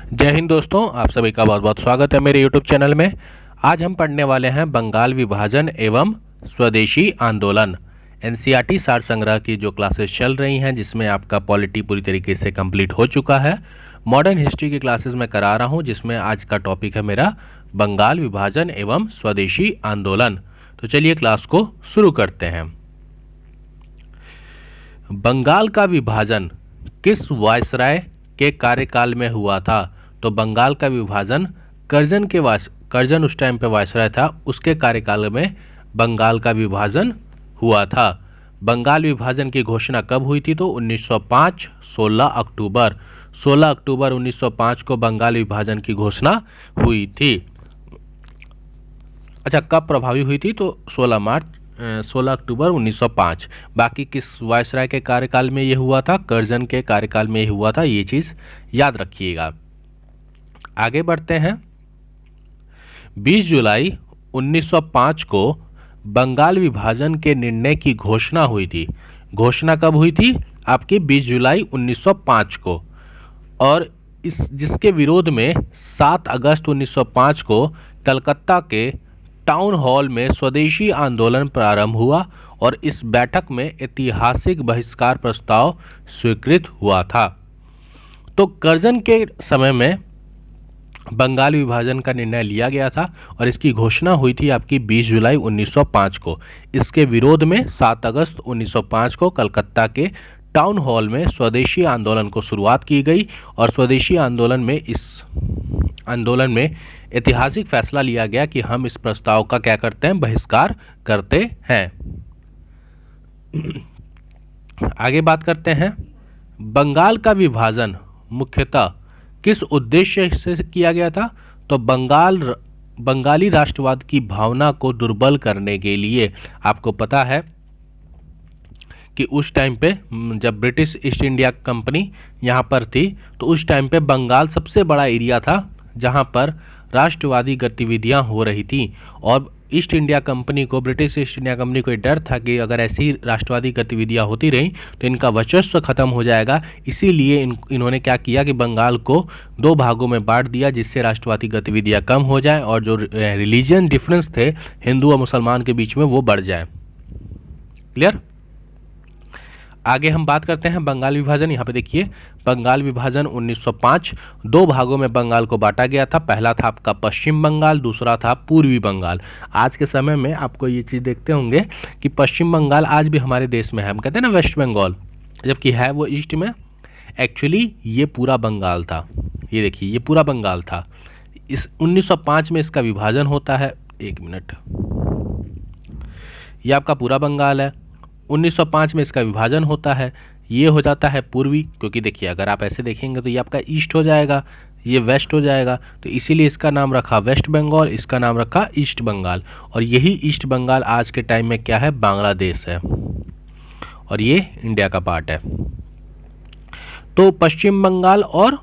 जय हिंद दोस्तों, आप सभी का बहुत बहुत स्वागत है मेरे YouTube चैनल में। आज हम पढ़ने वाले हैं बंगाल विभाजन एवं स्वदेशी आंदोलन। एनसीईआरटी सार संग्रह की जो क्लासेस चल रही हैं, जिसमें आपका पॉलिटी पूरी तरीके से कंप्लीट हो चुका है। मॉडर्न हिस्ट्री की क्लासेस मैं करा रहा हूं, जिसमें आज का टॉपिक है मेरा बंगाल विभाजन एवं स्वदेशी आंदोलन। तो चलिए क्लास को शुरू करते हैं। बंगाल का विभाजन किस वायसराय के कार्यकाल में हुआ था? तो बंगाल का विभाजन कर्जन उस टाइम पे वायसराय था, उसके कार्यकाल में बंगाल का विभाजन हुआ था। बंगाल विभाजन की घोषणा कब हुई थी? तो 1905 16 अक्टूबर 1905 को बंगाल विभाजन की घोषणा हुई थी। अच्छा, कब प्रभावी हुई थी? तो 16 अक्टूबर 1905। बाकी किस वायसराय के कार्यकाल में ये हुआ था? कर्जन के कार्यकाल में ये हुआ था। ये चीज़ याद रखिएगा। आगे बढ़ते हैं। 20 जुलाई 1905 को बंगाल विभाजन के निर्णय की घोषणा हुई थी। घोषणा कब हुई थी? आपकी 20 जुलाई 1905 को। और जिसके विरोध में 7 अगस्त 1905 को कलकत्ता के टाउन हॉल में स्वदेशी आंदोलन प्रारंभ हुआ और इस बैठक में ऐतिहासिक बहिष्कार प्रस्ताव स्वीकृत हुआ था। तो कर्जन के समय में बंगाल विभाजन का निर्णय लिया गया था और इसकी घोषणा हुई थी आपकी 20 जुलाई 1905 को। इसके विरोध में 7 अगस्त 1905 को कलकत्ता के टाउन हॉल में स्वदेशी आंदोलन को शुरुआत की गई और स्वदेशी आंदोलन में ऐतिहासिक फैसला लिया गया कि हम इस प्रस्ताव का क्या करते हैं? बहिष्कार करते हैं। आगे बात करते हैं। बंगाल का विभाजन मुख्यतः किस उद्देश्य से किया गया था? तो बंगाली राष्ट्रवाद की भावना को दुर्बल करने के लिए। आपको पता है कि उस टाइम पे जब ब्रिटिश ईस्ट इंडिया कंपनी यहाँ पर थी, तो उस टाइम पे बंगाल सबसे बड़ा एरिया था जहाँ पर राष्ट्रवादी गतिविधियां हो रही थी। और ईस्ट इंडिया कंपनी को, ब्रिटिश ईस्ट इंडिया कंपनी को डर था कि अगर ऐसी राष्ट्रवादी गतिविधियां होती रहीं तो इनका वर्चस्व खत्म हो जाएगा। इसीलिए इन्होंने क्या किया कि बंगाल को 2 भागों में बांट दिया, जिससे राष्ट्रवादी गतिविधियां कम हो जाए और जो रिलीजियन डिफरेंस थे हिंदू और मुसलमान के बीच में वो बढ़ जाए। क्लियर? आगे हम बात करते हैं बंगाल विभाजन। यहाँ पे देखिए, बंगाल विभाजन 1905 2 भागों में बंगाल को बांटा गया था। पहला था आपका पश्चिम बंगाल, दूसरा था पूर्वी बंगाल। आज के समय में आपको ये चीज़ देखते होंगे कि पश्चिम बंगाल आज भी हमारे देश में है। हम कहते हैं ना वेस्ट बंगाल, जबकि है वो ईस्ट में। एक्चुअली ये पूरा बंगाल था। ये देखिए, ये पूरा बंगाल था। इस 1905 में इसका विभाजन होता है। एक मिनट, ये आपका पूरा बंगाल है। 1905 में इसका विभाजन होता है। ये हो जाता है पूर्वी, क्योंकि देखिए अगर आप ऐसे देखेंगे तो ये आपका ईस्ट हो जाएगा, ये वेस्ट हो जाएगा। तो इसीलिए इसका नाम रखा वेस्ट बंगाल, इसका नाम रखा ईस्ट बंगाल। और यही ईस्ट बंगाल आज के टाइम में क्या है? बांग्लादेश है और ये इंडिया का पार्ट है। तो पश्चिम बंगाल और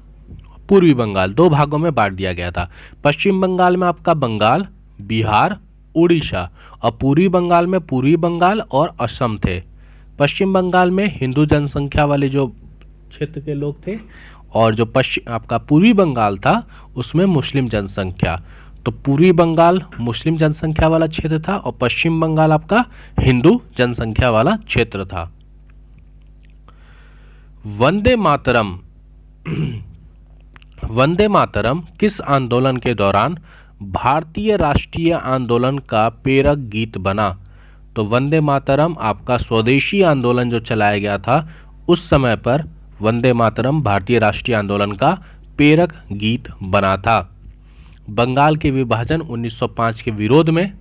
पूर्वी बंगाल 2 भागों में बांट दिया गया था। पश्चिम बंगाल में आपका बंगाल, बिहार, उड़ीसा, और पूर्वी बंगाल में पूर्वी बंगाल और असम थे। पश्चिम बंगाल में हिंदू जनसंख्या वाले जो क्षेत्र के लोग थे, और जो आपका पूर्वी बंगाल था उसमें मुस्लिम जनसंख्या। तो पूर्वी बंगाल मुस्लिम जनसंख्या वाला क्षेत्र था और पश्चिम बंगाल आपका हिंदू जनसंख्या वाला क्षेत्र था। वंदे मातरम वंदे मातरम किस आंदोलन के दौरान भारतीय राष्ट्रीय आंदोलन का प्रेरक गीत बना? तो वंदे मातरम आपका स्वदेशी आंदोलन जो चलाया गया था, उस समय पर वंदे मातरम भारतीय राष्ट्रीय आंदोलन का प्रेरक गीत बना था। बंगाल के विभाजन 1905 के विरोध में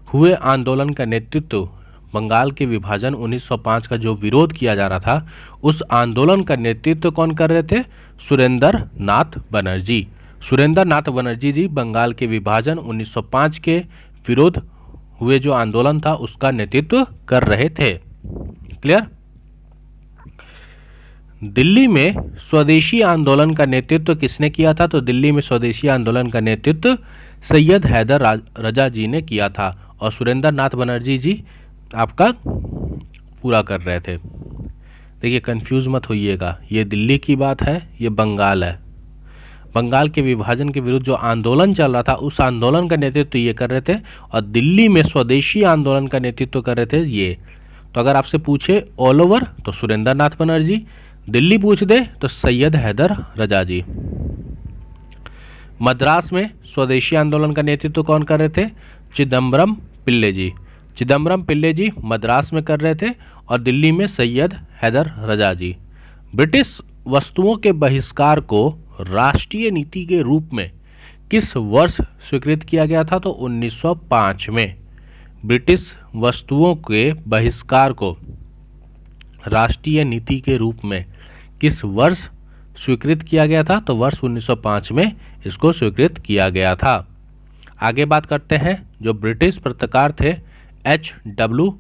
हुए आंदोलन का नेतृत्व, बंगाल के विभाजन 1905 का जो विरोध किया जा रहा था, उस आंदोलन का नेतृत्व कौन कर रहे थे? सुरेंद्र नाथ बनर्जी। सुरेंद्र नाथ बनर्जी जी बंगाल के विभाजन 1905 के विरोध हुए जो आंदोलन था उसका नेतृत्व कर रहे थे। क्लियर? दिल्ली में स्वदेशी आंदोलन का नेतृत्व किसने किया था? तो दिल्ली में स्वदेशी आंदोलन का नेतृत्व सैयद हैदर रजा जी ने किया था और सुरेंद्र नाथ बनर्जी जी आपका पूरा कर रहे थे। देखिए कंफ्यूज मत होइएगा, ये दिल्ली की बात है, ये बंगाल है। बंगाल के विभाजन के विरुद्ध जो आंदोलन चल रहा था उस आंदोलन का नेतृत्व ये कर रहे थे, और दिल्ली में स्वदेशी आंदोलन का नेतृत्व कर रहे थे ये। तो अगर आपसे पूछे ऑल ओवर तो सुरेंद्र नाथ बनर्जी, दिल्ली पूछ दे तो सैयद हैदर रजा जी। मद्रास में स्वदेशी आंदोलन का नेतृत्व कौन कर रहे थे? चिदम्बरम पिल्ले जी। चिदम्बरम पिल्ले जी मद्रास में कर रहे थे और दिल्ली में सैयद हैदर रजा जी। ब्रिटिश वस्तुओं के बहिष्कार को राष्ट्रीय नीति के रूप में किस वर्ष स्वीकृत किया गया था? तो 1905 में। ब्रिटिश वस्तुओं के बहिष्कार को राष्ट्रीय नीति के रूप में किस वर्ष स्वीकृत किया गया था? तो वर्ष 1905 में इसको स्वीकृत किया गया था। आगे बात करते हैं, जो ब्रिटिश पत्रकार थे H.W.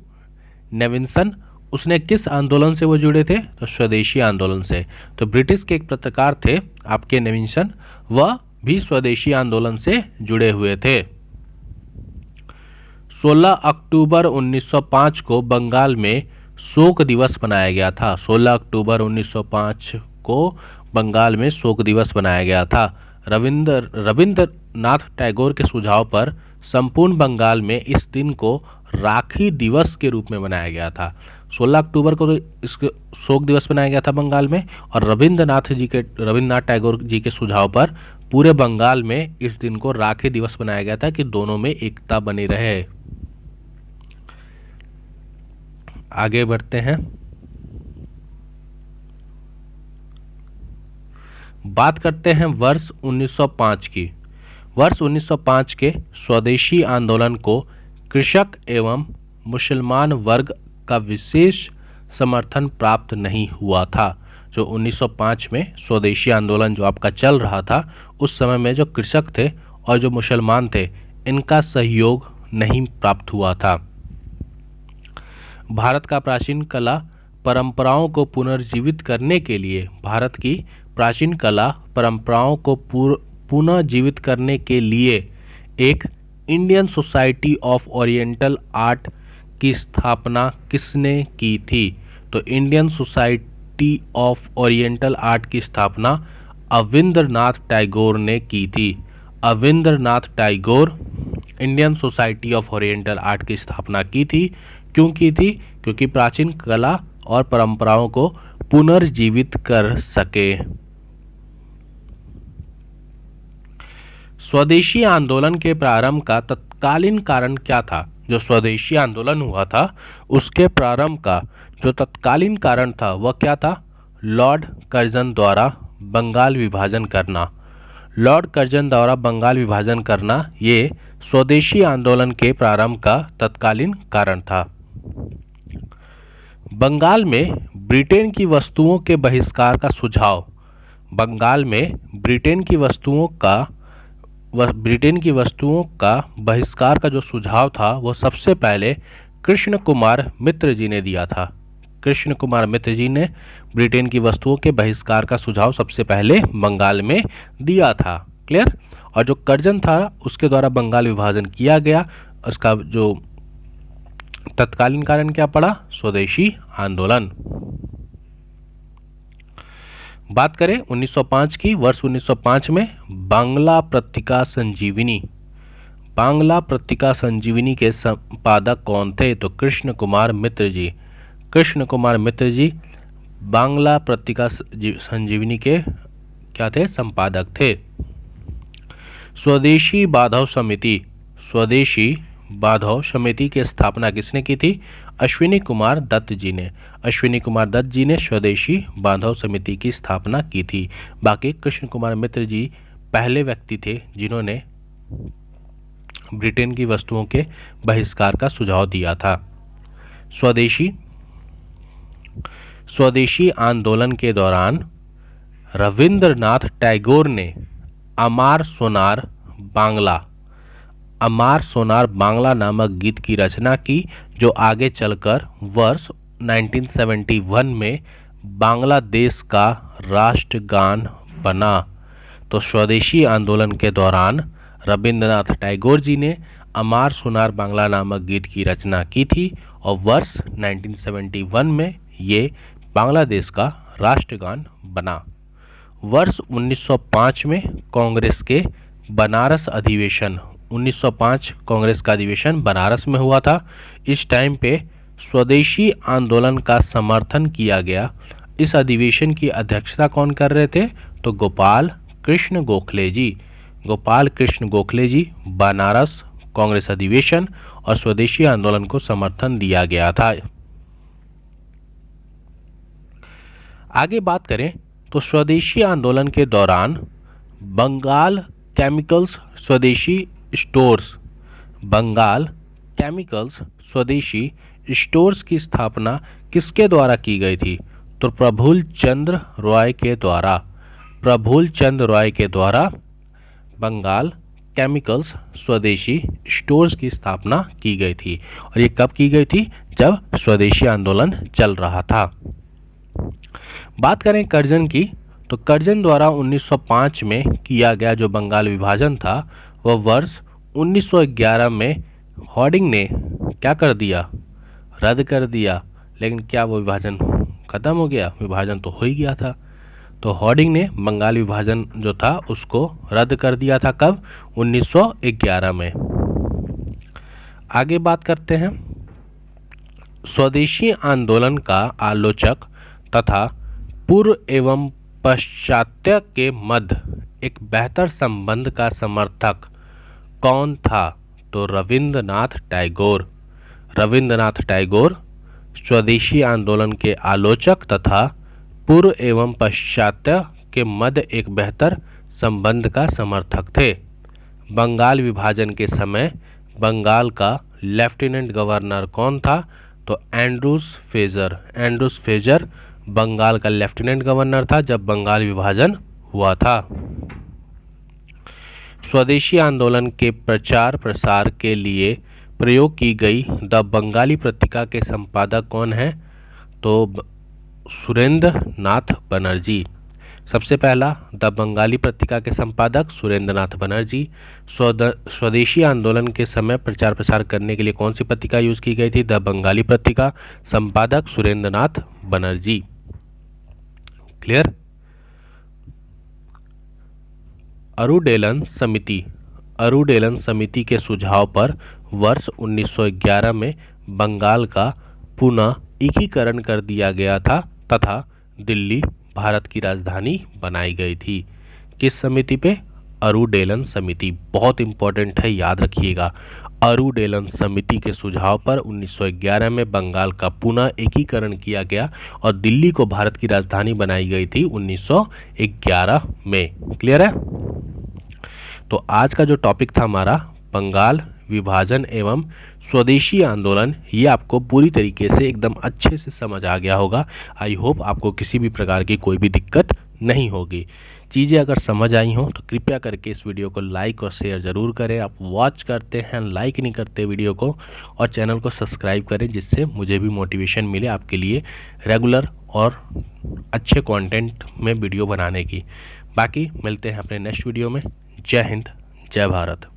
नेविंसन, उसने किस आंदोलन से वो जुड़े थे? तो स्वदेशी आंदोलन से। तो ब्रिटिश के एक पत्रकार थे आपके नेविंसन, वह भी स्वदेशी आंदोलन से जुड़े हुए थे। 16 अक्टूबर 1905 को बंगाल में शोक दिवस मनाया गया था। 16 अक्टूबर 1905 को बंगाल में शोक दिवस मनाया गया था। रविंद्रनाथ टैगोर के सुझाव पर संपूर्ण बंगाल में इस दिन को राखी दिवस के रूप में मनाया गया था। 16 अक्टूबर को तो इसके शोक दिवस मनाया गया था बंगाल में, और रविंद्रनाथ टैगोर जी के सुझाव पर पूरे बंगाल में इस दिन को राखी दिवस मनाया गया था कि दोनों में एकता बनी रहे। आगे बढ़ते हैं, बात करते हैं वर्ष 1905 की। वर्ष 1905 के स्वदेशी आंदोलन को कृषक एवं मुसलमान वर्ग का विशेष समर्थन प्राप्त नहीं हुआ था। जो 1905 में स्वदेशी आंदोलन जो आपका चल रहा था, उस समय में जो कृषक थे और जो मुसलमान थे, इनका सहयोग नहीं प्राप्त हुआ था। भारत का प्राचीन कला परंपराओं को पुनर्जीवित करने के लिए, भारत की प्राचीन कला परंपराओं को पुनः जीवित करने के लिए एक Indian Society of Oriental Art की स्थापना किसने की थी? तो Indian Society of Oriental Art की स्थापना अविंद्रनाथ टैगोर ने की थी। Abanindranath Tagore Indian Society of Oriental Art की स्थापना की थी। क्यों की थी? क्योंकि प्राचीन कला और परंपराओं को पुनर्जीवित कर सके। स्वदेशी आंदोलन के प्रारंभ का तत्कालीन कारण क्या था? जो स्वदेशी आंदोलन हुआ था उसके प्रारंभ का जो तत्कालीन कारण था वह क्या था? लॉर्ड कर्जन द्वारा बंगाल विभाजन करना। लॉर्ड कर्जन द्वारा बंगाल विभाजन करना ये स्वदेशी आंदोलन के प्रारंभ का तत्कालीन कारण था। बंगाल में ब्रिटेन की वस्तुओं के बहिष्कार का सुझाव। बंगाल में ब्रिटेन की वस्तुओं का बहिष्कार का जो सुझाव था वह सबसे पहले कृष्ण कुमार मित्र जी ने दिया था। कृष्ण कुमार मित्र जी ने ब्रिटेन की वस्तुओं के बहिष्कार का सुझाव सबसे पहले बंगाल में दिया था। क्लियर? और जो कर्जन था उसके द्वारा बंगाल विभाजन किया गया। उसका जो तत्कालीन कारण क्या पड़ा? स्वदेशी आंदोलन। बात करें 1905 की। वर्ष 1905 में बांग्ला पत्रिका संजीवनी। बांग्ला पत्रिका संजीवनी के संपादक कौन थे? तो कृष्ण कुमार मित्र जी। कृष्ण कुमार मित्र जी बांग्ला पत्रिका संजीवनी के क्या थे? संपादक थे। स्वदेशी बांधव समिति। स्वदेशी बांधव समिति की स्थापना किसने की थी? अश्विनी कुमार दत्त जी ने। अश्विनी कुमार दत्त जी ने स्वदेशी बांधव समिति की स्थापना की थी। बाकी कृष्ण कुमार मित्र जी पहले व्यक्ति थे जिन्होंने ब्रिटेन की वस्तुओं के बहिष्कार का सुझाव दिया था। स्वदेशी आंदोलन के दौरान रविंद्रनाथ टैगोर ने अमार सोनार बांग्ला नामक गीत की रचना की, जो आगे चलकर वर्ष 1971 में बांग्लादेश का राष्ट्रगान बना। तो स्वदेशी आंदोलन के दौरान रविंद्रनाथ टैगोर जी ने अमार सोनार बांग्ला नामक गीत की रचना की थी और वर्ष 1971 में ये बांग्लादेश का राष्ट्रगान बना। वर्ष 1905 में कांग्रेस के बनारस अधिवेशन 1905 कांग्रेस का अधिवेशन बनारस में हुआ था। इस टाइम पे स्वदेशी आंदोलन का समर्थन किया गया। इस अधिवेशन की अध्यक्षता कौन कर रहे थे? तो गोपाल कृष्ण गोखले जी। गोपाल कृष्ण गोखले जी बनारस कांग्रेस अधिवेशन और स्वदेशी आंदोलन को समर्थन दिया गया था। आगे बात करें तो स्वदेशी आंदोलन के दौरान बंगाल केमिकल्स स्वदेशी स्टोर्स बंगाल केमिकल्स स्वदेशी स्टोर्स की स्थापना किसके द्वारा की गई थी? तो प्रफुल्ल चंद्र रॉय के द्वारा। प्रफुल्ल चंद्र रॉय के द्वारा बंगाल केमिकल्स स्वदेशी स्टोर्स की स्थापना की गई थी। और ये कब की गई थी? जब स्वदेशी आंदोलन चल रहा था। बात करें कर्जन की तो कर्जन द्वारा 1905 में किया गया जो बंगाल विभाजन था वह वर्ष 1911 में हॉर्डिंग ने क्या कर दिया? रद्द कर दिया। लेकिन क्या वो विभाजन खत्म हो गया? विभाजन तो हो ही गया था। तो हॉर्डिंग ने बंगाल विभाजन जो था उसको रद्द कर दिया था। कब? 1911 में। आगे बात करते हैं स्वदेशी आंदोलन का आलोचक तथा पूर्व एवं पाश्चात्य के मध्य एक बेहतर संबंध का समर्थक कौन था? तो रविंद्रनाथ टैगोर। रविंद्रनाथ टैगोर स्वदेशी आंदोलन के आलोचक तथा पूर्व एवं पाश्चात्य के मध्य एक बेहतर संबंध का समर्थक थे। बंगाल विभाजन के समय बंगाल का लेफ्टिनेंट गवर्नर कौन था? तो Andrews Fraser. Andrews Fraser Bengal का लेफ्टिनेंट गवर्नर था जब बंगाल विभाजन हुआ था। स्वदेशी आंदोलन के प्रचार प्रसार के लिए प्रयोग की गई द बंगाली पत्रिका के संपादक कौन है? तो सुरेंद्र नाथ बनर्जी। सबसे पहला द बंगाली पत्रिका के संपादक सुरेंद्र नाथ बनर्जी। स्वदेशी आंदोलन के समय प्रचार प्रसार करने के लिए कौन सी पत्रिका यूज की गई थी? द बंगाली पत्रिका। संपादक सुरेंद्र नाथ बनर्जी। क्लियर? अरुडेलन समिति। अरुडेलन समिति के सुझाव पर वर्ष 1911 में बंगाल का पुनः एकीकरण कर दिया गया था तथा दिल्ली भारत की राजधानी बनाई गई थी। किस समिति पे? अरुडेलन समिति। बहुत इंपॉर्टेंट है, याद रखिएगा। अरुडेलन समिति के सुझाव पर 1911 में बंगाल का पुनः एकीकरण किया गया और दिल्ली को भारत की राजधानी बनाई गई थी 1911 में। क्लियर है? तो आज का जो टॉपिक था हमारा बंगाल विभाजन एवं स्वदेशी आंदोलन, ये आपको पूरी तरीके से एकदम अच्छे से समझ आ गया होगा। आई होप आपको किसी भी प्रकार की कोई भी दिक्कत नहीं होगी। चीज़ें अगर समझ आई हों तो कृपया करके इस वीडियो को लाइक और शेयर ज़रूर करें। आप वॉच करते हैं, लाइक नहीं करते वीडियो को, और चैनल को सब्सक्राइब करें जिससे मुझे भी मोटिवेशन मिले आपके लिए रेगुलर और अच्छे कंटेंट में वीडियो बनाने की। बाकी मिलते हैं अपने नेक्स्ट वीडियो में। जय हिंद, जय भारत।